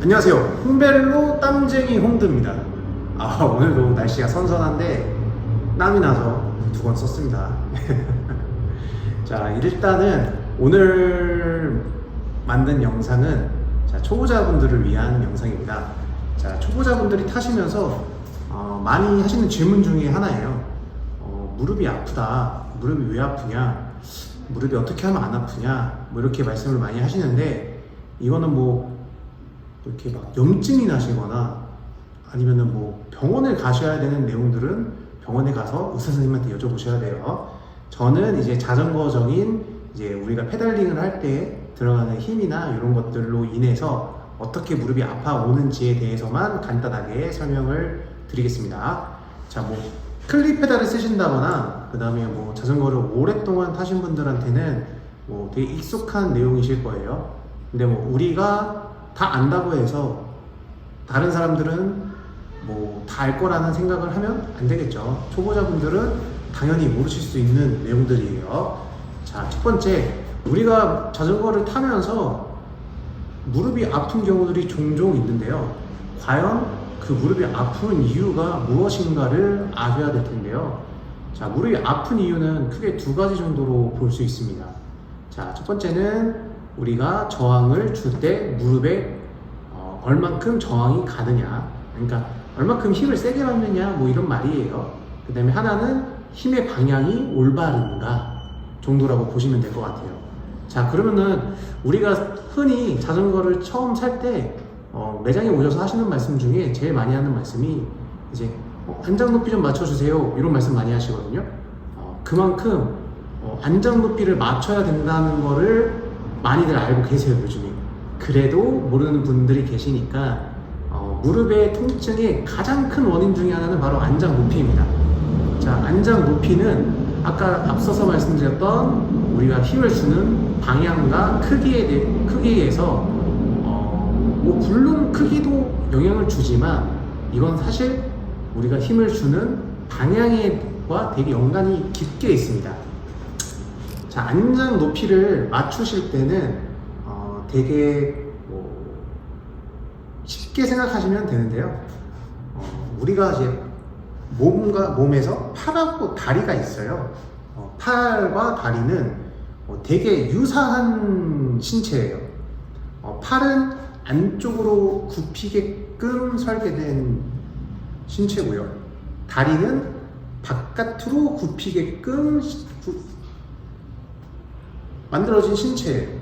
안녕하세요. 홍벨로 땀쟁이 홍드입니다. 오늘도 날씨가 선선한데 땀이 나서 두 번 썼습니다. 자, 일단은 오늘 만든 영상은 초보자분들을 위한 영상입니다. 자, 초보자분들이 타시면서 많이 하시는 질문 중에 하나예요. 무릎이 아프다. 무릎이 왜 아프냐? 무릎이 어떻게 하면 안 아프냐? 뭐 이렇게 말씀을 많이 하시는데, 이거는 뭐 이렇게 막 염증이 나시거나 아니면은 뭐 병원을 가셔야 되는 내용들은 병원에 가서 의사 선생님한테 여쭤보셔야 돼요. 저는 이제 자전거적인 이제 우리가 페달링을 할 때 들어가는 힘이나 이런 것들로 인해서 어떻게 무릎이 아파오는지에 대해서만 간단하게 설명을 드리겠습니다. 자, 뭐 클립 페달을 쓰신다거나 그 다음에 뭐 자전거를 오랫동안 타신 분들한테는 뭐 되게 익숙한 내용이실 거예요. 근데 뭐 우리가 다 안다고 해서 다른 사람들은 뭐 다 알 거라는 생각을 하면 안 되겠죠. 초보자분들은 당연히 모르실 수 있는 내용들이에요. 자, 첫 번째, 우리가 자전거를 타면서 무릎이 아픈 경우들이 종종 있는데요. 과연 그 무릎이 아픈 이유가 무엇인가를 아셔야 될 텐데요. 자, 무릎이 아픈 이유는 크게 두 가지 정도로 볼 수 있습니다. 자, 첫 번째는 우리가 저항을 줄 때 무릎에 얼만큼 저항이 가느냐, 그러니까 얼만큼 힘을 세게 받느냐, 뭐 이런 말이에요. 그 다음에 하나는 힘의 방향이 올바른가 정도라고 보시면 될 것 같아요. 자, 그러면은 우리가 흔히 자전거를 처음 살 때 매장에 오셔서 하시는 말씀 중에 제일 많이 하는 말씀이 이제 안장 높이 좀 맞춰주세요, 이런 말씀 많이 하시거든요. 그만큼 안장 높이를 맞춰야 된다는 거를 많이들 알고 계세요, 요즘에. 그래도 모르는 분들이 계시니까 무릎의 통증의 가장 큰 원인 중에 하나는 바로 안장 높이입니다. 자, 안장 높이는 아까 앞서서 말씀드렸던 우리가 힘을 주는 방향과 크기에서 뭐 물론 크기도 영향을 주지만 이건 사실 우리가 힘을 주는 방향과 되게 연관이 깊게 있습니다. 자, 안장 높이를 맞추실 때는 되게 쉽게 생각하시면 되는데요. 우리가 이제 몸에서 팔하고 다리가 있어요. 팔과 다리는 되게 유사한 신체예요. 팔은 안쪽으로 굽히게끔 설계된 신체고요. 다리는 바깥으로 굽히게끔 만들어진 신체예요.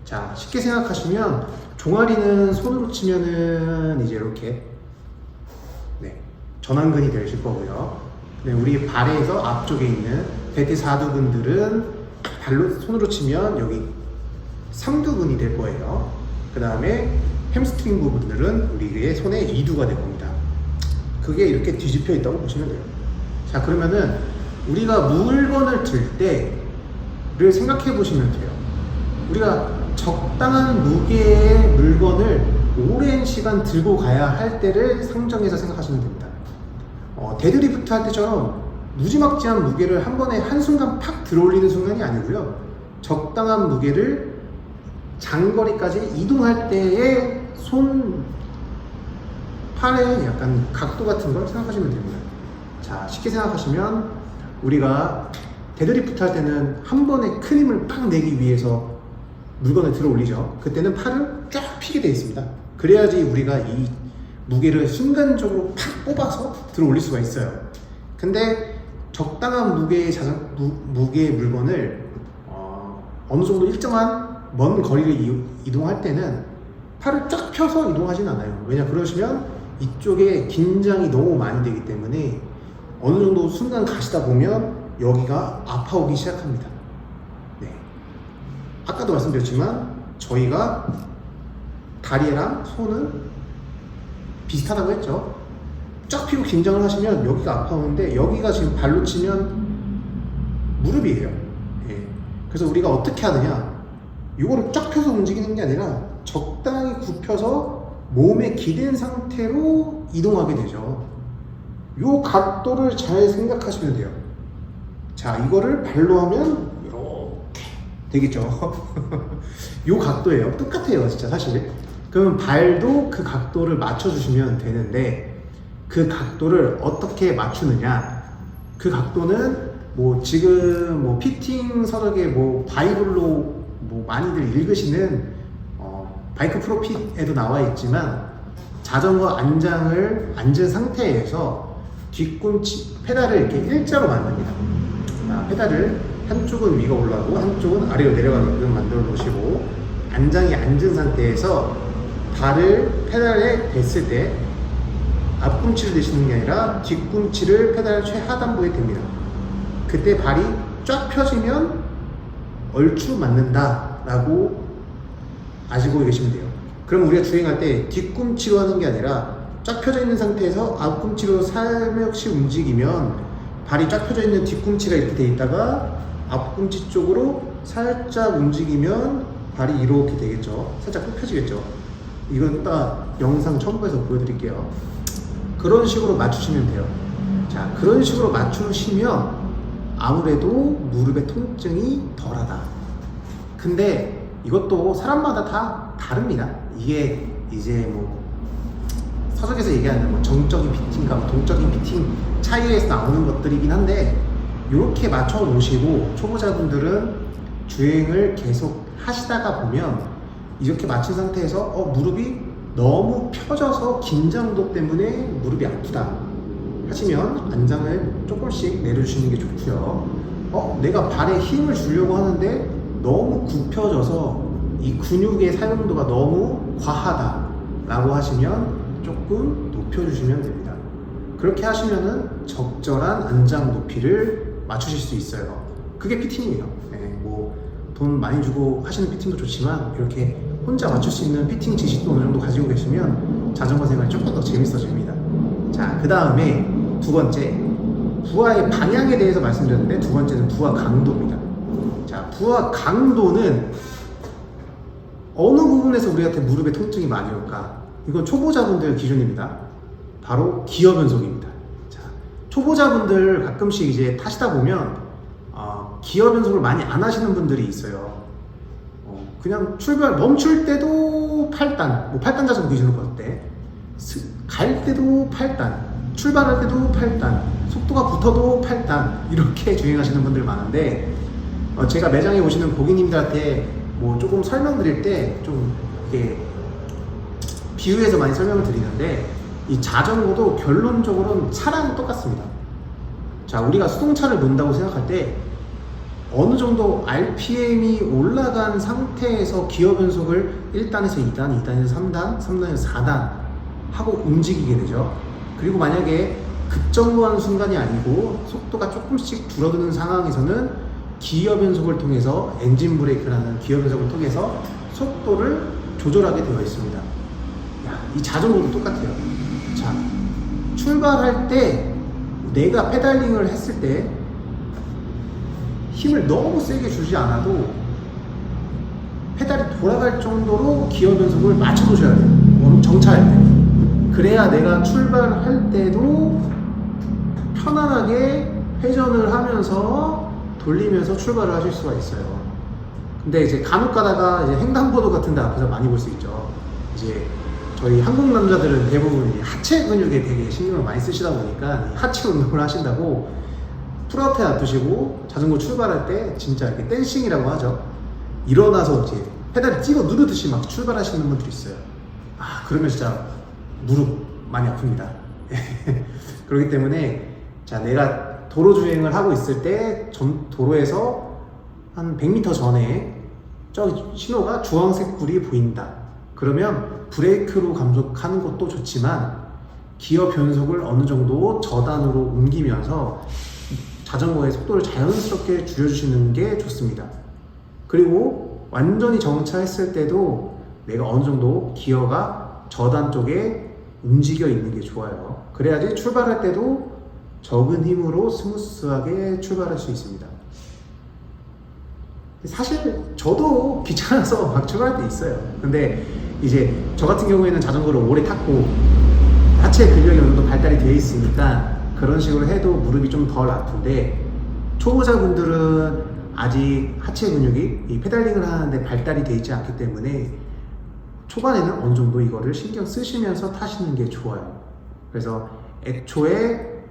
자, 쉽게 생각하시면 종아리는 손으로 치면은 이제 이렇게 전완근이 되실 거고요. 우리 발에서 앞쪽에 있는 대퇴사두근들은 발로 손으로 치면 여기 삼두근이 될 거예요. 그 다음에 햄스트링 부분들은 우리의 손의 이두가 될 겁니다. 그게 이렇게 뒤집혀 있다고 보시면 돼요. 자, 그러면은 우리가 물건을 들 때를 생각해 보시면 돼요. 우리가 적당한 무게의 물건을 오랜 시간 들고 가야 할 때를 상정해서 생각하시면 됩니다. 데드리프트 할 때처럼 무지막지한 무게를 한 번에 한순간 팍 들어올리는 순간이 아니고요. 적당한 무게를 장거리까지 이동할 때의 팔의 약간 각도 같은 걸 생각하시면 됩니다. 자, 쉽게 생각하시면 우리가 데드리프트 할 때는 한 번에 큰 힘을 팍 내기 위해서 물건을 들어 올리죠. 그때는 팔을 쫙 펴게 되어 있습니다. 그래야지 우리가 이 무게를 순간적으로 팍 뽑아서 들어 올릴 수가 있어요. 근데 적당한 무게의 물건을 어느 정도 일정한 먼 거리를 이동할 때는 팔을 쫙 펴서 이동하진 않아요. 왜냐, 그러시면 이쪽에 긴장이 너무 많이 되기 때문에 어느 정도 순간 가시다 보면 여기가 아파오기 시작합니다. 아까도 말씀드렸지만 저희가 다리랑 손은 비슷하다고 했죠. 쫙 펴고 긴장을 하시면 여기가 아파오는데 여기가 지금 발로 치면 무릎이에요. 그래서 우리가 어떻게 하느냐, 이거를 쫙 펴서 움직이는 게 아니라 적당히 굽혀서 몸에 기댄 상태로 이동하게 되죠. 이 각도를 잘 생각하시면 돼요. 자, 이거를 발로 하면 되겠죠. 요 각도예요. 똑같아요, 진짜 사실. 그러면 발도 그 각도를 맞춰주시면 되는데 그 각도를 어떻게 맞추느냐? 그 각도는 뭐 지금 뭐 피팅 서적에 뭐 바이블로 뭐 많이들 읽으시는 바이크 프로핏에도 나와 있지만 자전거 안장을 앉은 상태에서 뒤꿈치 페달을 이렇게 일자로 만듭니다. 페달을 한쪽은 위가 올라가고 한쪽은 아래로 내려가게끔 만들어 놓으시고 안장이 앉은 상태에서 발을 페달에 댔을 때 앞꿈치를 대시는 게 아니라 뒤꿈치를 페달 최하단부에 댑니다. 그때 발이 쫙 펴지면 얼추 맞는다 라고 아시고 계시면 돼요. 그럼 우리가 주행할 때 뒤꿈치로 하는 게 아니라 쫙 펴져 있는 상태에서 앞꿈치로 살며시 움직이면 발이 쫙 펴져 있는 뒤꿈치가 이렇게 돼 있다가 앞꿈치 쪽으로 살짝 움직이면 발이 이렇게 되겠죠. 살짝 쭉 펴지겠죠. 이건 딱 영상 첨부해서 보여드릴게요. 그런 식으로 맞추시면 돼요. 자, 그런 식으로 맞추시면 아무래도 무릎의 통증이 덜하다. 근데 이것도 사람마다 다 다릅니다. 이게 이제 뭐 서적에서 얘기하는 뭐 정적인 피팅과 뭐 동적인 피팅 차이에서 나오는 것들이긴 한데 이렇게 맞춰 놓으시고 초보자분들은 주행을 계속 하시다가 보면 이렇게 맞춘 상태에서 무릎이 너무 펴져서 긴장도 때문에 무릎이 아프다 하시면 안장을 조금씩 내려주시는 게 좋고요. 내가 발에 힘을 주려고 하는데 너무 굽혀져서 이 근육의 사용도가 너무 과하다 라고 하시면 조금 높여주시면 됩니다. 그렇게 하시면은 적절한 안장 높이를 맞추실 수 있어요. 그게 피팅이에요. 뭐 돈 많이 주고 하시는 피팅도 좋지만 이렇게 혼자 맞출 수 있는 피팅 지식도 어느 정도 가지고 계시면 자전거 생활이 조금 더 재밌어집니다. 자, 그 다음에 두 번째, 부하의 방향에 대해서 말씀드렸는데 두 번째는 부하 강도입니다. 자, 부하 강도는 어느 부분에서 우리한테 무릎에 통증이 많이 올까? 이건 초보자분들 기준입니다. 바로 기어 변속입니다. 자, 초보자분들 가끔씩 이제 타시다 보면 기어 변속을 많이 안 하시는 분들이 있어요. 그냥 멈출 때도 8단, 뭐 8단 자전거 기준으로 봤을 때, 갈 때도 8단, 출발할 때도 8단, 속도가 붙어도 8단, 이렇게 주행하시는 분들 많은데, 제가 매장에 오시는 고객님들한테 뭐 조금 설명드릴 때 좀 이렇게 비유해서 많이 설명을 드리는데, 이 자전거도 결론적으로는 차랑 똑같습니다. 자, 우리가 수동차를 본다고 생각할 때 어느 정도 RPM이 올라간 상태에서 기어 변속을 1단에서 2단, 2단에서 3단, 3단에서 4단 하고 움직이게 되죠. 그리고 만약에 급정거하는 순간이 아니고 속도가 조금씩 줄어드는 상황에서는 기어 변속을 통해서 엔진 브레이크라는 기어 변속을 통해서 속도를 조절하게 되어 있습니다. 이 자전거도 똑같아요. 자, 출발할 때 내가 페달링을 했을 때 힘을 너무 세게 주지 않아도 페달이 돌아갈 정도로 기어 변속을 맞춰 놓으셔야 돼요. 정차할 때. 그래야 내가 출발할 때도 편안하게 회전을 하면서 돌리면서 출발을 하실 수가 있어요. 근데 이제 간혹 가다가 이제 횡단보도 같은 데 앞에서 많이 볼 수 있죠. 이제 저희 한국 남자들은 대부분 하체 근육에 되게 신경을 많이 쓰시다 보니까 하체 운동을 하신다고 풀앞에 놔두시고 자전거 출발할 때 진짜 이렇게 댄싱이라고 하죠. 일어나서 이제 페달을 찍어 누르듯이 막 출발하시는 분들이 있어요. 그러면 진짜 무릎 많이 아픕니다. 그렇기 때문에 자, 내가 도로 주행을 하고 있을 때 도로에서 한 100m 전에 저 신호가 주황색 불이 보인다. 그러면 브레이크로 감속하는 것도 좋지만 기어 변속을 어느 정도 저단으로 옮기면서 자전거의 속도를 자연스럽게 줄여주시는 게 좋습니다. 그리고 완전히 정차했을 때도 내가 어느 정도 기어가 저단 쪽에 움직여 있는 게 좋아요. 그래야지 출발할 때도 적은 힘으로 스무스하게 출발할 수 있습니다. 사실 저도 귀찮아서 막 출발할 때 있어요. 근데 이제 저 같은 경우에는 자전거를 오래 탔고 하체 근력이 어느 정도 발달이 되어 있으니까 그런 식으로 해도 무릎이 좀 덜 아픈데 초보자분들은 아직 하체 근육이 이 페달링을 하는데 발달이 되어 있지 않기 때문에 초반에는 어느 정도 이거를 신경 쓰시면서 타시는 게 좋아요. 그래서 애초에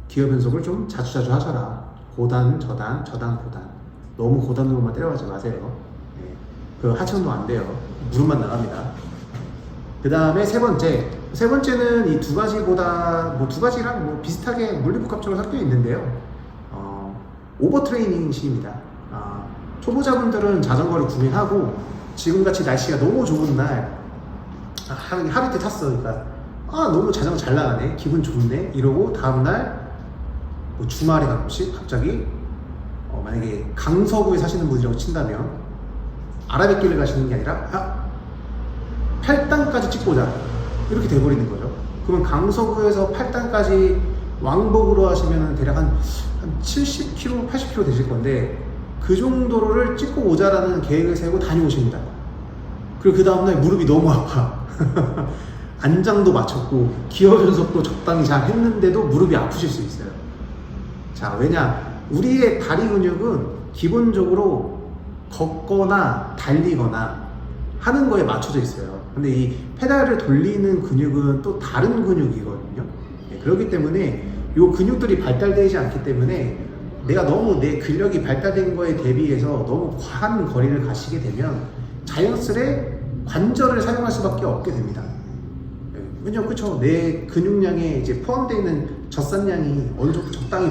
기어 변속을 좀 자주자주 하셔라. 고단, 저단, 저단, 고단. 너무 고단으로만 때려가지 마세요. 네. 그 하천도 안 돼요. 무릎만 나갑니다. 그 다음에 세 번째는 이 두 가지보다 뭐 두 가지랑 뭐 비슷하게 물리복합적으로 섞여 있는데요. 오버 트레이닝식입니다. 초보자분들은 자전거를 구매하고 지금같이 날씨가 너무 좋은 날 하루 이틀 탔어. 그러니까 너무 자전거 잘 나가네, 기분 좋네 이러고 다음날 뭐 주말에 가끔씩 갑자기 만약에 강서구에 사시는 분이라고 친다면 아라뱃길을 가시는 게 아니라 8단까지 찍고 오자 이렇게 돼버리는 거죠. 그러면 강서구에서 8단까지 왕복으로 하시면 대략 한 70km, 80km 되실 건데 그 정도를 찍고 오자라는 계획을 세우고 다녀오십니다. 그리고 그 다음날 무릎이 너무 아파. 안장도 맞췄고 기어 변속도 적당히 잘 했는데도 무릎이 아프실 수 있어요. 자, 왜냐? 우리의 다리 근육은 기본적으로 걷거나 달리거나 하는 거에 맞춰져 있어요. 근데 이 페달을 돌리는 근육은 또 다른 근육이거든요. 그렇기 때문에 이 근육들이 발달되지 않기 때문에 내가 너무 내 근력이 발달된 거에 대비해서 너무 과한 거리를 가시게 되면 자연스레 관절을 사용할 수밖에 없게 됩니다. 왜냐면 그쵸, 내 근육량에 이제 포함되어 있는 젖산량이 어느 정도 적당히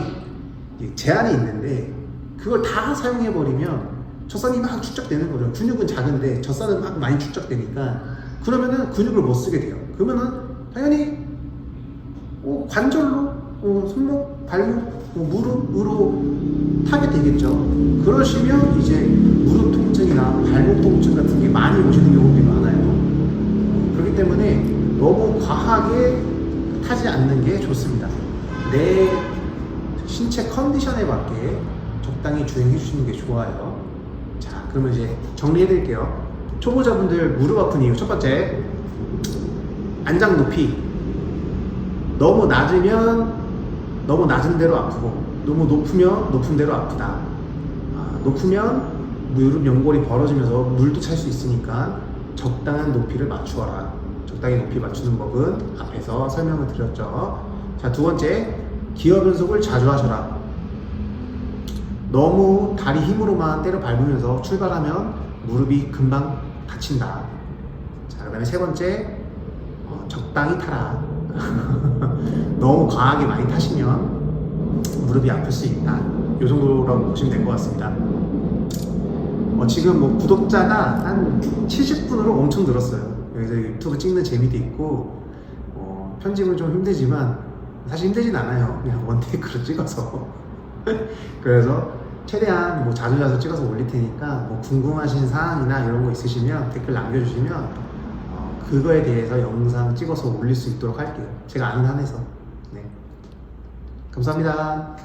제한이 있는데 그걸 다 사용해 버리면 젖산이 막 축적되는 거죠. 근육은 작은데 젖산은 막 많이 축적되니까 그러면은 근육을 못 쓰게 돼요. 그러면은 당연히 관절로 손목, 발목, 무릎으로 타게 되겠죠. 그러시면 이제 무릎 통증이나 발목 통증 같은 게 많이 오시는 경우들이 많아요. 그렇기 때문에 너무 과하게 타지 않는 게 좋습니다. 내 신체 컨디션에 맞게 적당히 주행해 주시는 게 좋아요. 자, 그러면 이제 정리해 드릴게요. 초보자분들 무릎 아픈 이유 첫 번째, 안장 높이. 너무 낮으면 너무 낮은 대로 아프고 너무 높으면 높은 대로 아프다. 높으면 무릎 연골이 벌어지면서 물도 찰 수 있으니까 적당한 높이를 맞추어라. 적당히 높이 맞추는 법은 앞에서 설명을 드렸죠. 자, 두 번째, 기어 변속을 자주 하셔라. 너무 다리 힘으로만 때려 밟으면서 출발하면 무릎이 금방 다친다. 자, 그 다음에 세 번째, 적당히 타라. 너무 과하게 많이 타시면 무릎이 아플 수 있다. 이 정도라고 보시면 될 것 같습니다. 지금 뭐 구독자가 한 70분으로 엄청 늘었어요. 여기서 유튜브 찍는 재미도 있고 편집은 좀 힘들지만 사실 힘들진 않아요. 그냥 원테이크로 찍어서 그래서 최대한 뭐 자주 찍어서 올릴 테니까 뭐 궁금하신 사항이나 이런 거 있으시면 댓글 남겨주시면 그거에 대해서 영상 찍어서 올릴 수 있도록 할게요. 제가 아는 한에서. 네. 감사합니다.